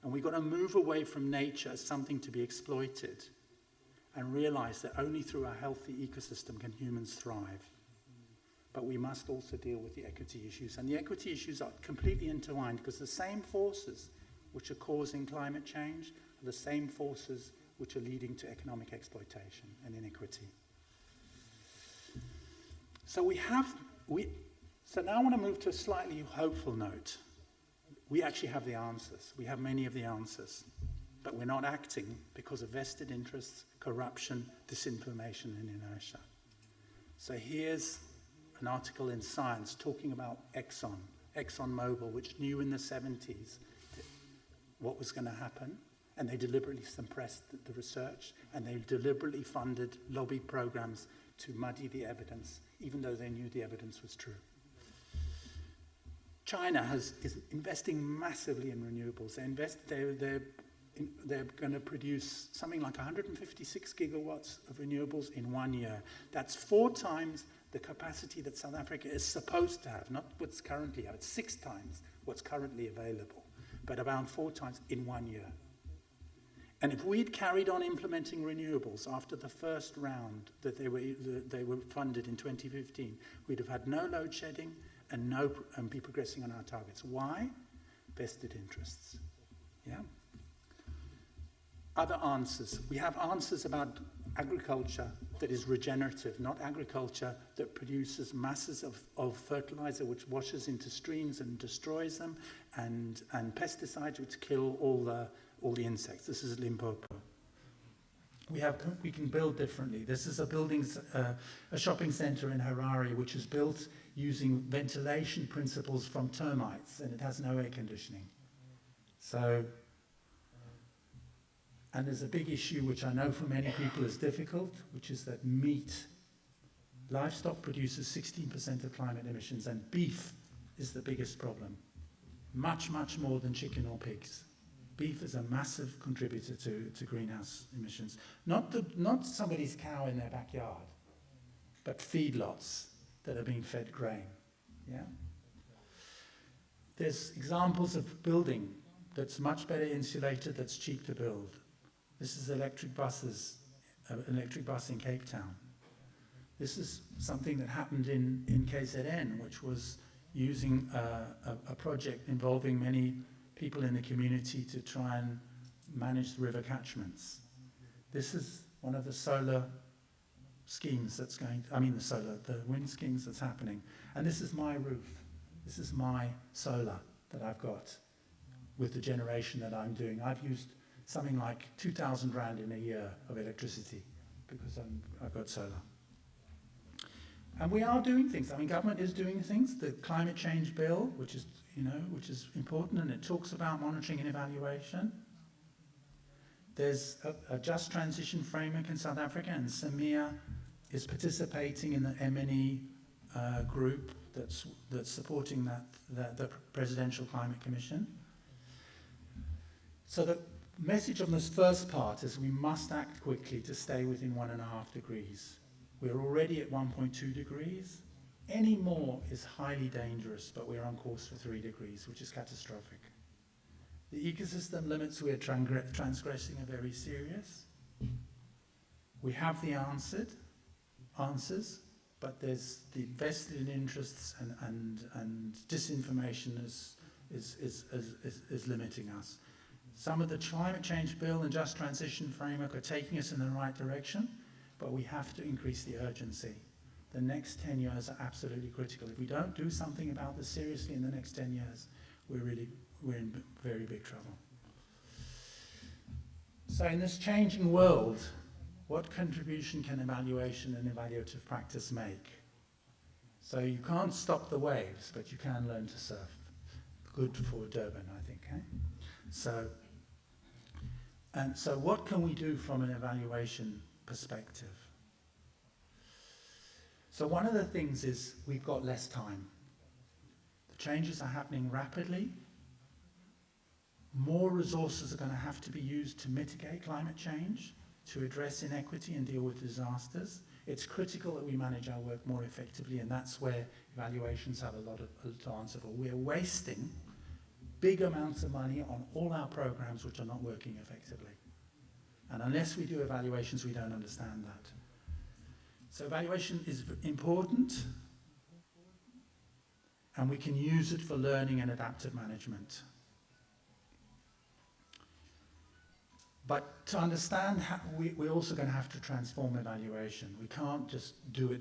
And we've got to move away from nature as something to be exploited and realize that only through a healthy ecosystem can humans thrive. But we must also deal with the equity issues. And the equity issues are completely intertwined because the same forces which are causing climate change are the same forces which are leading to economic exploitation and inequity. So so now I want to move to a slightly hopeful note. We actually have the answers. We have many of the answers. But we're not acting because of vested interests, corruption, disinformation, and inertia. So here's an article in Science talking about ExxonMobil, which knew in the 70s what was going to happen, and they deliberately suppressed the research, and they deliberately funded lobby programs to muddy the evidence, even though they knew the evidence was true. China is investing massively in renewables. They're going to produce something like 156 gigawatts of renewables in 1 year. That's 4 times the capacity that South Africa is supposed to have, not what's currently have. It's 6 times what's currently available, but about 4 times in 1 year. And if we'd carried on implementing renewables after the first round that they were funded in 2015, we'd have had no load shedding and be progressing on our targets. Why? Vested interests. Yeah. Other answers. We have answers about agriculture that is regenerative, not agriculture that produces masses of fertilizer which washes into streams and destroys them, and pesticides which kill all the insects. This is Limpopo. We can build differently. This is a shopping center in Harare which is built using ventilation principles from termites, and it has no air conditioning. So, and there's a big issue which I know for many people is difficult, which is that livestock produces 16% of climate emissions, and beef is the biggest problem. Much, much more than chicken or pigs. Beef is a massive contributor to greenhouse emissions. Not somebody's cow in their backyard, but feedlots that are being fed grain. Yeah? There's examples of building that's much better insulated, that's cheap to build. This is electric buses, an electric bus in Cape Town. This is something that happened in KZN, which was using a project involving many people in the community to try and manage the river catchments. This is one of the solar schemes that's the wind schemes that's happening. And this is my roof. This is my solar that I've got with the generation that I'm doing. I've used something like 2,000 rand in a year of electricity because I've got solar. And we are doing things. I mean, government is doing things. The climate change bill, which is important, and it talks about monitoring and evaluation. There's a just transition framework in South Africa, and Samia is participating in the M&E group that's supporting the Presidential Climate Commission. So the message on this first part is we must act quickly to stay within 1.5 degrees. We're already at 1.2 degrees. Any more is highly dangerous, but we're on course for 3 degrees, which is catastrophic. The ecosystem limits we're transgressing are very serious. We have the answers, but there's the vested interests and disinformation is limiting us. Some of the climate change bill and just transition framework are taking us in the right direction, but we have to increase the urgency. The next 10 years are absolutely critical. If we don't do something about this seriously in the next 10 years, we're in very big trouble. So in this changing world, what contribution can evaluation and evaluative practice make? So you can't stop the waves, but you can learn to surf. Good for Durban, I think. Eh? So what can we do from an evaluation perspective? So one of the things is we've got less time. The changes are happening rapidly. More resources are going to have to be used to mitigate climate change, to address inequity and deal with disasters. It's critical that we manage our work more effectively, and that's where evaluations have a lot to answer for. We're wasting big amounts of money on all our programs which are not working effectively. And unless we do evaluations, we don't understand that. So evaluation is important, and we can use it for learning and adaptive management. But to understand, we're also going to have to transform evaluation. We can't just do it